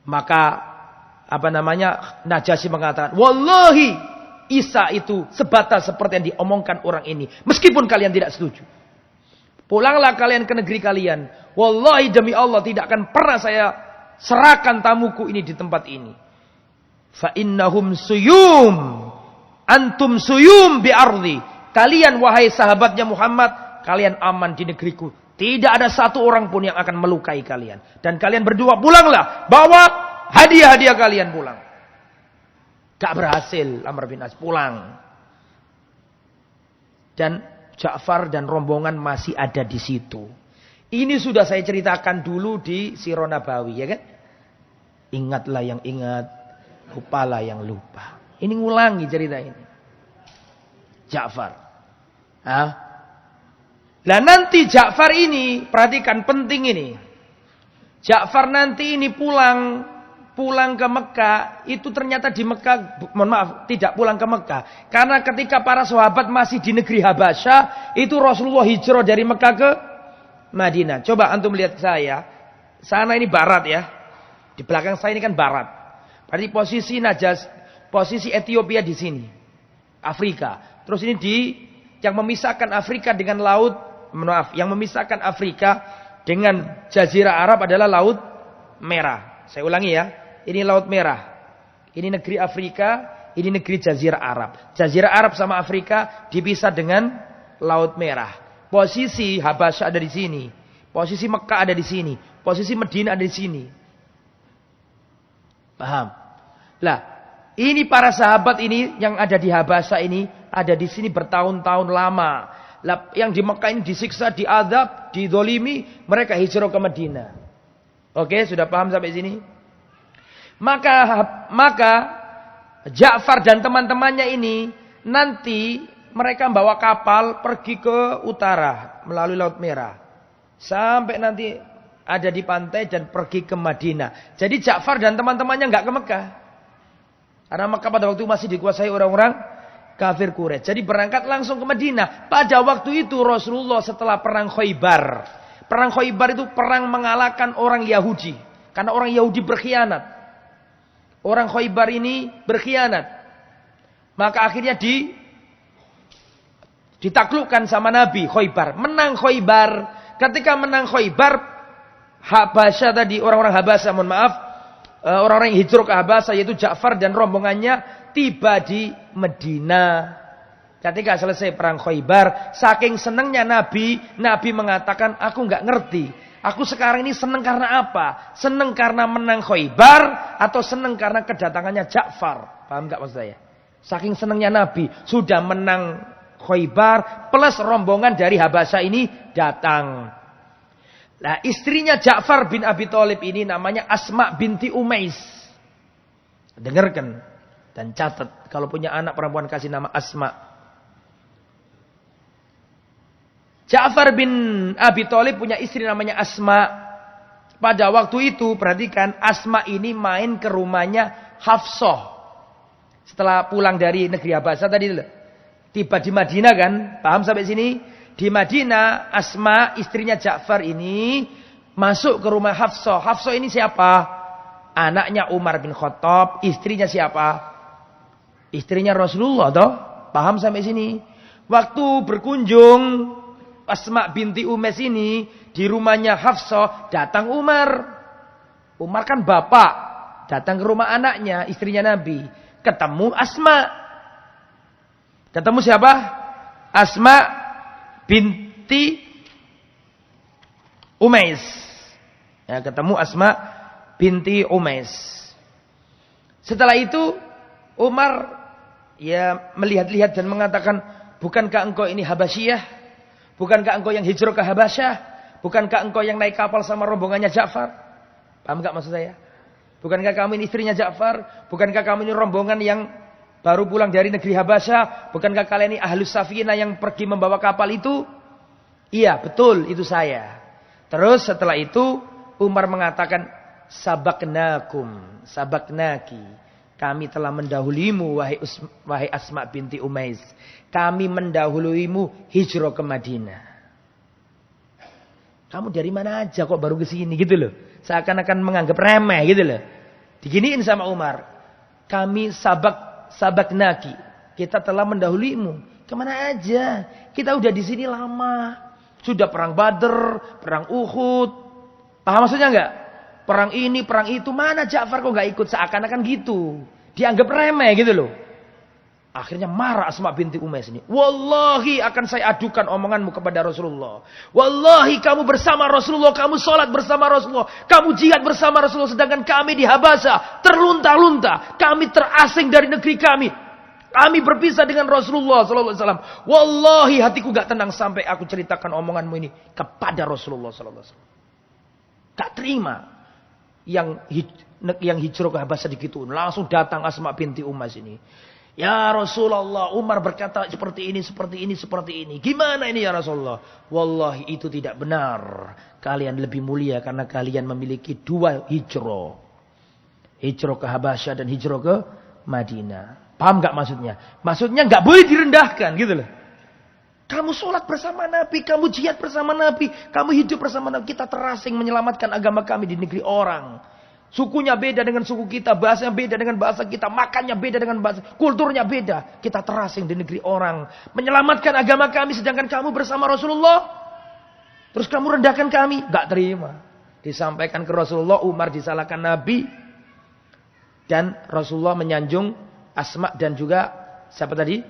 Maka Najasyi mengatakan, wallahi Isa itu sebatas seperti yang diomongkan orang ini. Meskipun kalian tidak setuju. Pulanglah kalian ke negeri kalian. Wallahi demi Allah tidak akan pernah saya serahkan tamuku ini di tempat ini. Fa innahum suyum. Antum suyum bi ardi. Kalian wahai sahabatnya Muhammad, kalian aman di negeriku. Tidak ada satu orang pun yang akan melukai kalian. Dan kalian berdua pulanglah. Bawa hadiah-hadiah kalian pulang. Gak berhasil Amr bin As pulang. Dan Ja'far dan rombongan masih ada di situ. Ini sudah saya ceritakan dulu di Sirah Nabawi, ya kan? Ingatlah yang ingat, lupalah yang lupa. Ini ngulangi cerita ini. Ja'far. Lah nanti Ja'far ini, perhatikan penting ini. Ja'far nanti ini pulang ke Mekah, itu ternyata di Mekah, mohon maaf, tidak pulang ke Mekah. Karena ketika para sahabat masih di negeri Habasyah, itu Rasulullah hijrah dari Mekah ke Madinah. Coba antum lihat saya, sana ini barat ya. Di belakang saya ini kan barat. Berarti posisi Ethiopia di sini. Afrika. Terus ini yang memisahkan Afrika dengan laut, yang memisahkan Afrika dengan Jazirah Arab adalah Laut Merah. Saya ulangi ya. Ini Laut Merah. Ini negeri Afrika, ini negeri Jazirah Arab. Jazirah Arab sama Afrika dipisah dengan Laut Merah. Posisi Habasyah ada di sini. Posisi Mekah ada di sini. Posisi Medina ada di sini. Paham? Lah, ini para sahabat ini yang ada di Habasyah ini ada di sini bertahun-tahun lama. Lah, yang di Mekah ini disiksa, diadab, didolimi, mereka hijrah ke Madinah. Oke, sudah paham sampai sini? Maka Ja'far dan teman-temannya ini nanti mereka bawa kapal pergi ke utara melalui Laut Merah. Sampai nanti ada di pantai dan pergi ke Madinah. Jadi Ja'far dan teman-temannya enggak ke Mekah. Karena Mekah pada waktu masih dikuasai orang-orang kafir Quraisy. Jadi berangkat langsung ke Madinah. Pada waktu itu Rasulullah setelah perang Khaybar. Perang Khaybar itu perang mengalahkan orang Yahudi. Karena orang Yahudi berkhianat. Orang Khaybar ini berkhianat. Maka akhirnya ditaklukkan sama Nabi Khaybar. Menang Khaybar. Ketika menang Khaybar, Habasyah tadi, orang-orang Habasyah, mohon maaf, orang-orang yang hijrah ke Habasyah yaitu Ja'far dan rombongannya tiba di Madinah. Ketika selesai perang Khaybar, saking senangnya Nabi mengatakan, aku nggak ngerti. Aku sekarang ini senang karena apa? Senang karena menang Khaybar atau senang karena kedatangannya Ja'far? Paham nggak maksud saya? Saking senangnya Nabi sudah menang Khaybar plus rombongan dari Habasyah ini datang. Nah, istrinya Ja'far bin Abi Thalib ini namanya Asma binti Umais. Dengarkan dan catat kalau punya anak perempuan kasih nama Asma. Ja'far bin Abi Thalib punya istri namanya Asma. Pada waktu itu, perhatikan, Asma ini main ke rumahnya Hafsah. Setelah pulang dari negeri Habasyah tadi, tiba di Madinah kan? Paham sampai sini? Di Madinah, Asma, istrinya Ja'far ini masuk ke rumah Hafsah. Hafsah ini siapa? Anaknya Umar bin Khattab. Istrinya siapa? Istrinya Rasulullah, toh? Paham sampai sini? Waktu berkunjung Asma binti Umais ini di rumahnya Hafsah, datang Umar. Umar kan bapak, datang ke rumah anaknya, istrinya Nabi. Ketemu Asma. Ketemu siapa? Asma binti Umais. Ya, ketemu Asma binti Umais. Setelah itu Umar ya melihat-lihat dan mengatakan, bukankah engkau ini Habasyiyah? Bukankah engkau yang hijrah ke Habasyah? Bukankah engkau yang naik kapal sama rombongannya Ja'far? Paham enggak maksud saya? Bukankah kamu ini istrinya Ja'far? Bukankah kamu ini rombongan yang baru pulang dari negeri Habasyah? Bukankah kalian ini Ahlus Safinah yang pergi membawa kapal itu? Iya, betul, itu saya. Terus setelah itu Umar mengatakan, sabaknaki. Kami telah mendahulimu, wahai Asma binti Umais. Kami mendahuluimu hijrah ke Madinah. Kamu dari mana aja kok baru ke sini gitu loh. Seakan-akan menganggap remeh gitu loh. Diginiin sama Umar. Kami sabaknaki. Kita telah mendahulimu. Kemana aja? Kita udah di sini lama. Sudah perang Badr, perang Uhud. Paham maksudnya enggak? Perang ini, perang itu. Mana Ja'far kok enggak ikut? Seakan-akan gitu. Dianggap remeh gitu loh. Akhirnya marah Asma binti Umais ini. Wallahi akan saya adukan omonganmu kepada Rasulullah. Wallahi kamu bersama Rasulullah. Kamu sholat bersama Rasulullah. Kamu jihad bersama Rasulullah. Sedangkan kami di Habasah terlunta-lunta. Kami terasing dari negeri kami. Kami berpisah dengan Rasulullah SAW. Wallahi hatiku gak tenang sampai aku ceritakan omonganmu ini kepada Rasulullah SAW. Gak terima. Yang hijrah ke Habasah digituin. Langsung datang Asma binti Umais ini. Ya Rasulullah, Umar berkata seperti ini, seperti ini, seperti ini. Gimana ini ya Rasulullah? Wallahi itu tidak benar. Kalian lebih mulia karena kalian memiliki dua hijrah. Hijrah ke Habasah dan hijrah ke Madinah. Paham gak maksudnya? Maksudnya gak boleh direndahkan gitu loh. Kamu sholat bersama Nabi, kamu jihad bersama Nabi, kamu hidup bersama Nabi. Kita terasing menyelamatkan agama kami di negeri orang. Sukunya beda dengan suku kita, bahasanya beda dengan bahasa kita, makannya beda dengan bahasa, kulturnya beda. Kita terasing di negeri orang. Menyelamatkan agama kami sedangkan kamu bersama Rasulullah. Terus kamu rendahkan kami. Gak terima. Disampaikan ke Rasulullah, Umar disalahkan Nabi. Dan Rasulullah menyanjung Asma dan juga siapa tadi?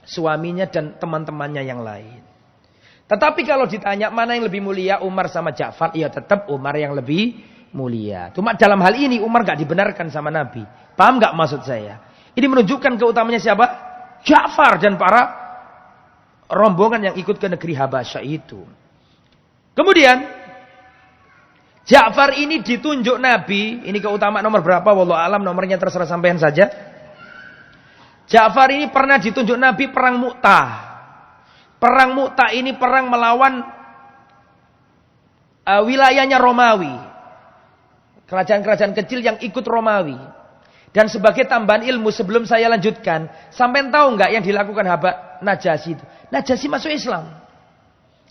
Suaminya dan teman-temannya yang lain. Tetapi kalau ditanya mana yang lebih mulia, Umar sama Ja'far, ya tetap Umar yang lebih mulia. Cuma dalam hal ini Umar gak dibenarkan sama Nabi. Paham gak maksud saya? Ini menunjukkan keutamanya siapa? Ja'far dan para rombongan yang ikut ke negeri Habasyah itu. Kemudian Ja'far ini ditunjuk Nabi. Ini keutamaan nomor berapa? Wallahu alam, nomornya terserah sampean saja. Ja'far ini pernah ditunjuk Nabi perang Mu'tah. Perang Mu'tah ini perang melawan wilayahnya Romawi. Kerajaan-kerajaan kecil yang ikut Romawi. Dan sebagai tambahan ilmu sebelum saya lanjutkan. Sampai tahu nggak yang dilakukan Najasyi itu? Najasyi masuk Islam.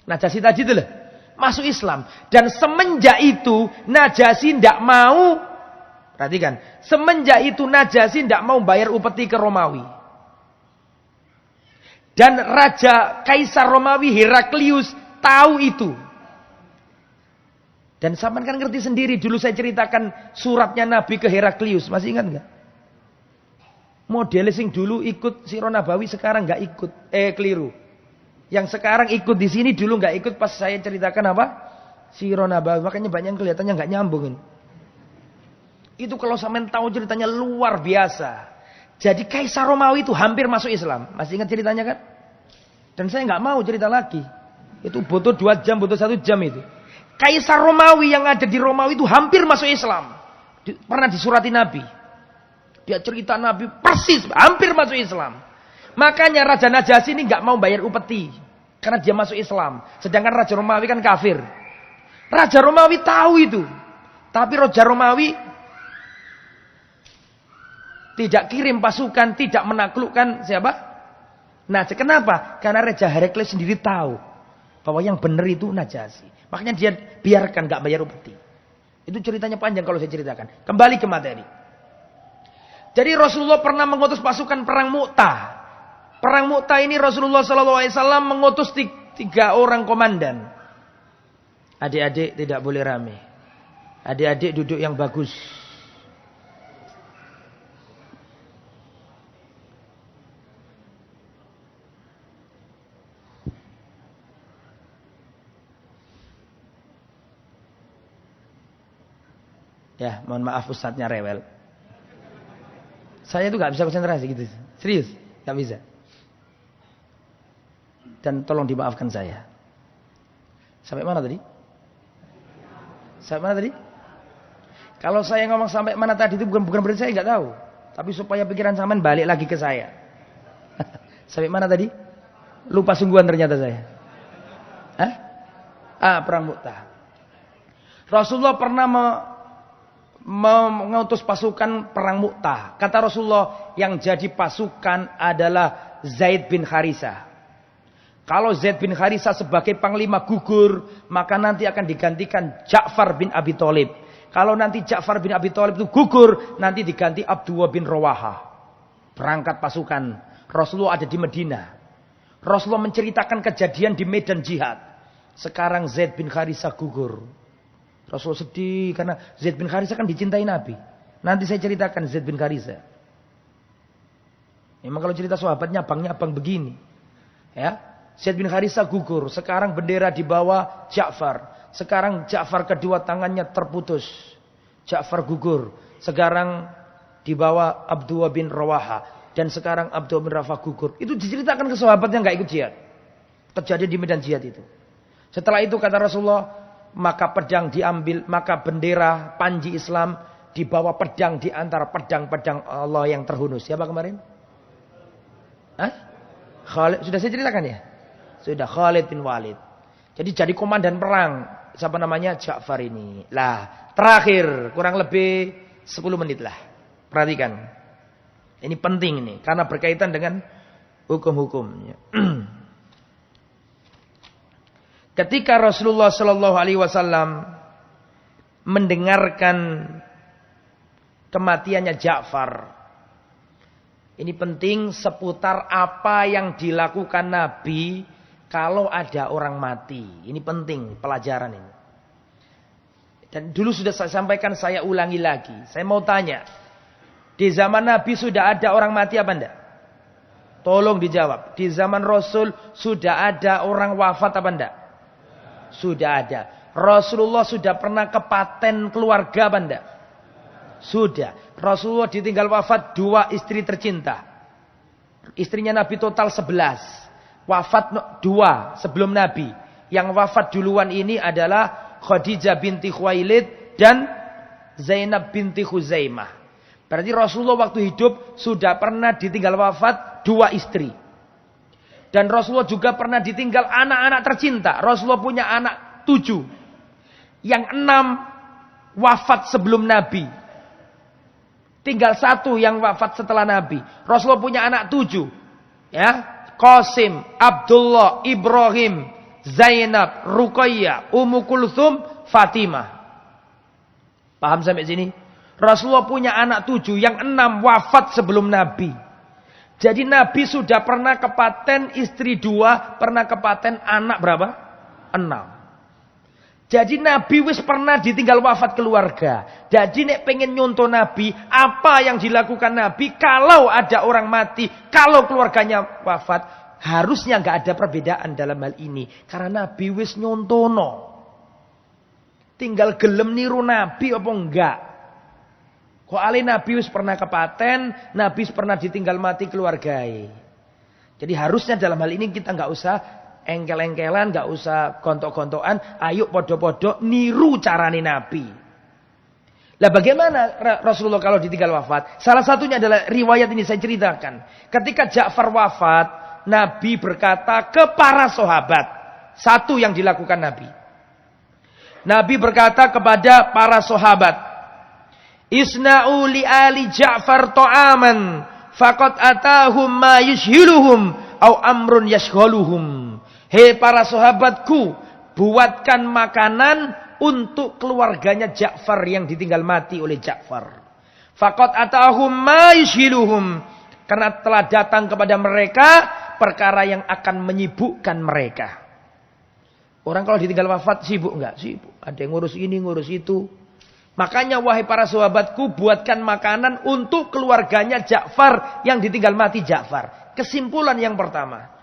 Najasyi tadi itu loh. Masuk Islam. Dan semenjak itu Najasyi tidak mau. Perhatikan. Semenjak itu Najasyi tidak mau bayar upeti ke Romawi. Dan Raja Kaisar Romawi Heraklius tahu itu. Dan sampean kan ngerti sendiri. Dulu saya ceritakan suratnya Nabi ke Heraklius. Masih ingat nggak? Model sing dulu ikut Sirah Nabawi sekarang nggak ikut. Keliru. Yang sekarang ikut di sini dulu nggak ikut pas saya ceritakan apa? Sirah Nabawi. Makanya banyak yang kelihatannya nggak nyambung ini. Itu kalau sampean tahu ceritanya luar biasa. Jadi Kaisar Romawi itu hampir masuk Islam. Masih ingat ceritanya kan? Dan saya nggak mau cerita lagi. Itu butuh 2 jam, butuh 1 jam itu. Kaisar Romawi yang ada di Romawi itu hampir masuk Islam. Pernah disurati Nabi. Dia cerita Nabi persis, hampir masuk Islam. Makanya Raja Najasyi ini nggak mau bayar upeti. Karena dia masuk Islam. Sedangkan Raja Romawi kan kafir. Raja Romawi tahu itu. Tapi Raja Romawi tidak kirim pasukan, tidak menaklukkan siapa? Nah, kenapa? Karena Raja Heraklius sendiri tahu bahwa yang benar itu Najasyi. Makanya dia biarkan gak bayar upeti. Itu ceritanya panjang kalau saya ceritakan. Kembali ke materi. Jadi Rasulullah pernah mengutus pasukan perang Mu'tah. Perang Mu'tah ini Rasulullah SAW mengutus 3 orang komandan. Adik-adik tidak boleh rame. Adik-adik duduk yang bagus. Ya, mohon maaf ustadznya rewel. Saya itu gak bisa konsentrasi gitu. Serius, gak bisa. Dan tolong dimaafkan saya. Sampai mana tadi? Sampai mana tadi? Kalau saya ngomong sampai mana tadi itu bukan berarti saya gak tahu. Tapi supaya pikiran sampean balik lagi ke saya. Sampai mana tadi? Lupa sungguhan ternyata saya. Hah? Perang Mu'tah. Rasulullah pernah mengutus pasukan perang Mu'tah. Kata Rasulullah, yang jadi pasukan adalah Zaid bin Harisah. Kalau Zaid bin Harisah sebagai panglima gugur, maka nanti akan digantikan Ja'far bin Abi Thalib. Kalau nanti Ja'far bin Abi Thalib itu gugur, nanti diganti Abdullah bin Rawaha. Berangkat pasukan. Rasulullah ada di Madinah. Rasulullah menceritakan kejadian di medan jihad. Sekarang Zaid bin Harisah gugur. Rasulullah sedih karena Zaid bin Harisah kan dicintai Nabi. Nanti saya ceritakan Zaid bin Harisah. Memang kalau cerita sahabatnya abang begini. Ya, Zaid bin Harisah gugur. Sekarang bendera dibawa Ja'far. Sekarang Ja'far kedua tangannya terputus. Ja'far gugur. Sekarang dibawa Abdullah bin Rawaha. Dan sekarang Abdullah bin Rawaha gugur. Itu diceritakan ke sahabat yang gak ikut jihad. Kejadian di medan jihad itu. Setelah itu kata Rasulullah, maka pedang diambil, maka bendera panji Islam dibawa pedang di antara pedang-pedang Allah yang terhunus. Siapa kemarin? Khalid. Sudah saya ceritakan ya? Sudah, Khalid bin Walid. Jadi komandan perang. Siapa namanya? Ja'far ini. Lah, terakhir kurang lebih 10 menit lah. Perhatikan. Ini penting ini karena berkaitan dengan hukum-hukumnya. Ketika Rasulullah Shallallahu Alaihi Wasallam mendengarkan kematiannya Ja'far, ini penting seputar apa yang dilakukan Nabi kalau ada orang mati. Ini penting pelajaran ini. Dan dulu sudah saya sampaikan, saya ulangi lagi. Saya mau tanya, di zaman Nabi sudah ada orang mati apa enggak? Tolong dijawab. Di zaman Rasul sudah ada orang wafat apa enggak? Sudah ada. Rasulullah sudah pernah kepaten keluarga apa enggak? Sudah. Rasulullah ditinggal wafat 2 istri tercinta. Istrinya Nabi total 11. Wafat 2 sebelum Nabi. Yang wafat duluan ini adalah Khadijah binti Khuwailid dan Zainab binti Khuzaimah. Berarti Rasulullah waktu hidup sudah pernah ditinggal wafat 2 istri. Dan Rasulullah juga pernah ditinggal anak-anak tercinta. Rasulullah punya anak 7. Yang 6 wafat sebelum Nabi. Tinggal 1 yang wafat setelah Nabi. Rasulullah punya anak 7. Ya, Qasim, Abdullah, Ibrahim, Zainab, Ruqayyah, Ummu Kulthum, Fatimah. Paham sampai sini? Rasulullah punya anak 7. Yang 6 wafat sebelum Nabi. Jadi Nabi sudah pernah kepaten istri 2, pernah kepaten anak berapa? 6. Jadi Nabi wis pernah ditinggal wafat keluarga. Jadi nek pengen nyontoh Nabi, apa yang dilakukan Nabi kalau ada orang mati, kalau keluarganya wafat, harusnya nggak ada perbedaan dalam hal ini. Karena Nabi wis nyontono. Tinggal gelem niru Nabi apa enggak? Kok ali Nabi wis pernah kepaten, Nabi pernah ditinggal mati keluargai. Jadi harusnya dalam hal ini kita nggak usah engkel-engkelan, nggak usah gontok-gontokan, ayo podo-podo niru carane Nabi. Lah bagaimana Rasulullah kalau ditinggal wafat? Salah satunya adalah riwayat ini saya ceritakan. Ketika Ja'far wafat, Nabi berkata ke para sahabat. Satu yang dilakukan Nabi. Nabi berkata kepada para sahabat, Isna'u li ali Ja'far ta'aman faqad atahum ma yushhiluhum au amrun yashghaluhum. Hei para sahabatku, buatkan makanan untuk keluarganya Ja'far yang ditinggal mati oleh Ja'far. Faqad atahum ma yushhiluhum, karena telah datang kepada mereka perkara yang akan menyibukkan mereka. Orang kalau ditinggal wafat sibuk enggak? Sibuk. Ada yang ngurus ini, ngurus itu. Makanya wahai para sahabatku, buatkan makanan untuk keluarganya Ja'far yang ditinggal mati Ja'far. Kesimpulan yang pertama,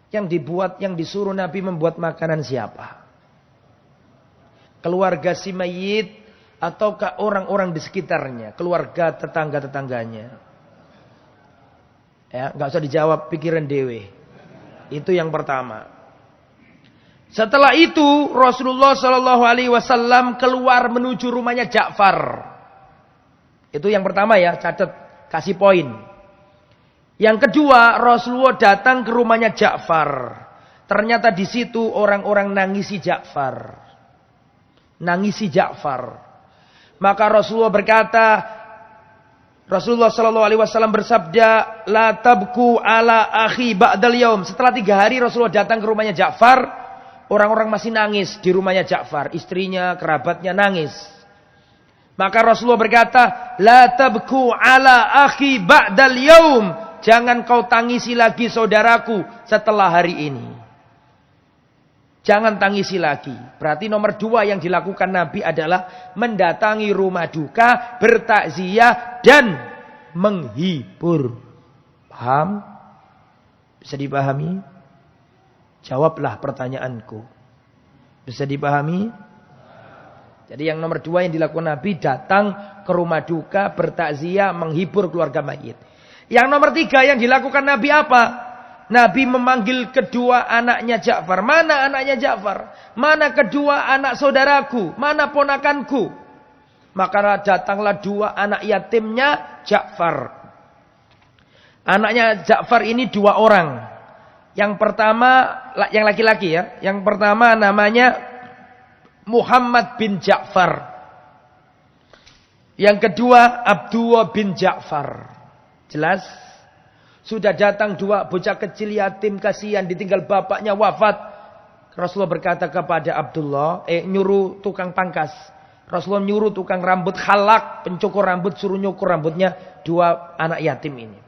yang disuruh Nabi membuat makanan siapa? Keluarga si mayit ataukah orang-orang di sekitarnya, keluarga tetangga-tetangganya? Ya, enggak usah dijawab, pikiran dewe. Itu yang pertama. Setelah itu Rasulullah Shallallahu Alaihi Wasallam keluar menuju rumahnya Ja'far. Itu yang pertama ya, catat, kasih poin. Yang kedua, Rasulullah datang ke rumahnya Ja'far. Ternyata di situ orang-orang nangisi Ja'far. Nangisi Ja'far. Maka Rasulullah berkata, Rasulullah sallallahu alaihi wasallam bersabda, "La tabku ala akhi ba'dal yaum." Setelah 3 hari Rasulullah datang ke rumahnya Ja'far, orang-orang masih nangis di rumahnya Ja'far, istrinya, kerabatnya nangis. Maka Rasulullah berkata, "La tabku ala akhi ba'dal yaum." Jangan kau tangisi lagi saudaraku setelah hari ini. Jangan tangisi lagi. Berarti nomor 2 yang dilakukan Nabi adalah mendatangi rumah duka, bertakziah dan menghibur. Paham? Bisa dipahami? Jawablah pertanyaanku. Bisa dipahami? Jadi yang nomor 2 yang dilakukan Nabi, datang ke rumah duka, bertakziah, menghibur keluarga mayit. Yang nomor 3 yang dilakukan Nabi apa? Nabi memanggil kedua anaknya Ja'far. Mana anaknya Ja'far? Mana kedua anak saudaraku? Mana ponakanku? Maka datanglah 2 anak yatimnya Ja'far. Anaknya Ja'far ini 2 orang. Yang pertama, yang laki-laki ya. Yang pertama namanya Muhammad bin Ja'far. Yang kedua Abdullah bin Ja'far. Jelas? Sudah datang 2 bocah kecil yatim, kasihan, ditinggal bapaknya wafat. Rasulullah berkata kepada Abdullah, nyuruh tukang pangkas. Rasulullah nyuruh tukang rambut khalak, pencukur rambut, suruh nyukur rambutnya 2 anak yatim ini.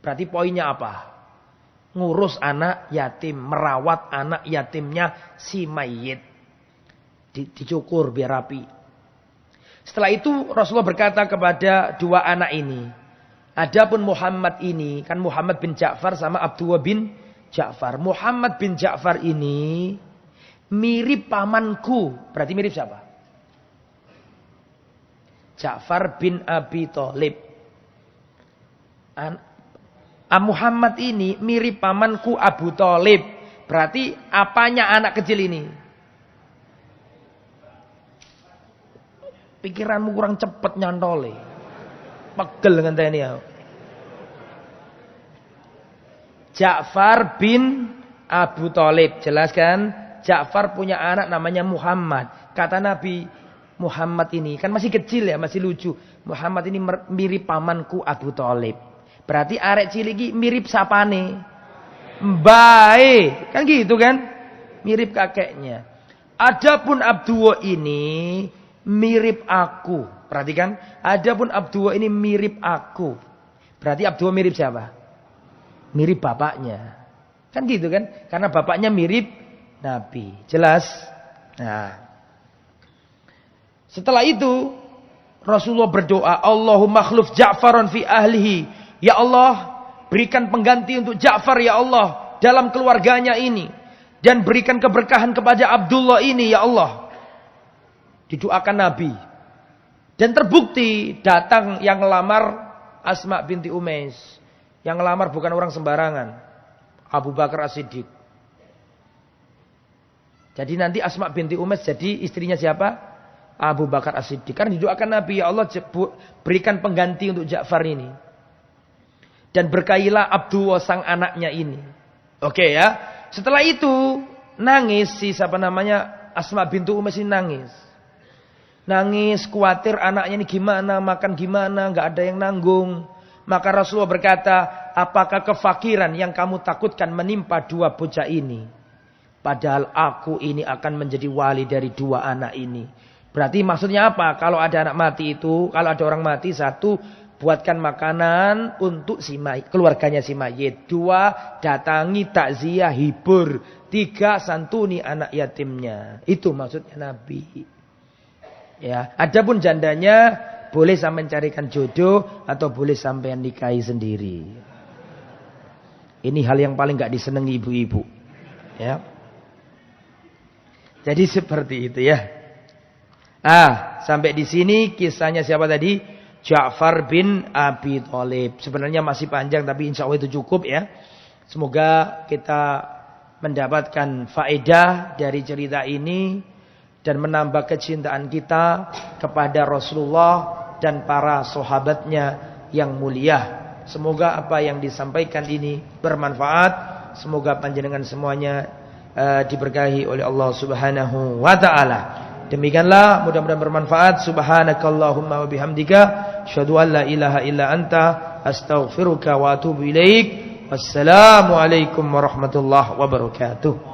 Berarti poinnya apa? Ngurus anak yatim, merawat anak yatimnya si mayit. Dicukur biar rapi. Setelah itu Rasulullah berkata kepada 2 anak ini, adapun Muhammad ini, kan Muhammad bin Ja'far sama Abdullah bin Ja'far. Muhammad bin Ja'far ini mirip pamanku. Berarti mirip siapa? Ja'far bin Abi Thalib. Muhammad ini mirip pamanku Abu Thalib. Berarti apanya anak kecil ini? Pikiranmu kurang cepat nyantole. Pegel dengan tni ya. Ja'far bin Abu Thalib. Jelas kan? Ja'far punya anak namanya Muhammad. Kata Nabi, Muhammad ini kan masih kecil ya, masih lucu. Muhammad ini mirip pamanku Abu Thalib. Berarti arek cilik mirip sapane? Mbae. Kan gitu kan? Mirip kakeknya. Adapun Abdullah ini mirip aku. Perhatikan, adapun Abdullah ini mirip aku. Berarti Abdullah mirip siapa? Mirip bapaknya. Kan gitu kan? Karena bapaknya mirip Nabi. Jelas? Nah. Setelah itu Rasulullah berdoa, Allahumma khluf Ja'faran fi ahlihi. Ya Allah, berikan pengganti untuk Ja'far ya Allah dalam keluarganya ini, dan berikan keberkahan kepada Abdullah ini ya Allah. Didoakan Nabi. Dan terbukti datang yang ngelamar Asma binti Umais. Yang ngelamar bukan orang sembarangan. Abu Bakar As-Siddiq. Jadi nanti Asma binti Umais jadi istrinya siapa? Abu Bakar As-Siddiq. Karena didoakan Nabi, ya Allah berikan pengganti untuk Ja'far ini. Dan berkailah Abdullah sang anaknya ini. Oke ya. Setelah itu nangis si siapa namanya Asma binti Umais ini nangis. Nangis, khawatir anaknya ini gimana, makan gimana, nggak ada yang nanggung. Maka Rasulullah berkata, apakah kefakiran yang kamu takutkan menimpa 2 bocah ini? Padahal aku ini akan menjadi wali dari 2 anak ini. Berarti maksudnya apa? Kalau ada anak mati itu, kalau ada orang mati, 1, buatkan makanan untuk si mayit, keluarganya si mayit. 2, datangi takziah, hibur. 3, santuni anak yatimnya. Itu maksudnya Nabi. Ya, adapun jandanya boleh sampai carikan jodoh atau boleh sampai nikahi sendiri. Ini hal yang paling gak disenangi ibu-ibu. Ya. Jadi seperti itu ya. Sampai di sini kisahnya siapa tadi? Ja'far bin Abi Thalib. Sebenarnya masih panjang tapi insya Allah itu cukup ya. Semoga kita mendapatkan faedah dari cerita ini dan menambah kecintaan kita kepada Rasulullah dan para sahabatnya yang mulia. Semoga apa yang disampaikan ini bermanfaat Semoga panjenengan semuanya diberkahi oleh Allah Subhanahu wa taala. Demikianlah, mudah-mudahan bermanfaat. Subhanakallahumma wa bihamdika asyhadu an la ilaha illa anta astaghfiruka wa atubu ilaik. Wassalamualaikum warahmatullahi wabarakatuh.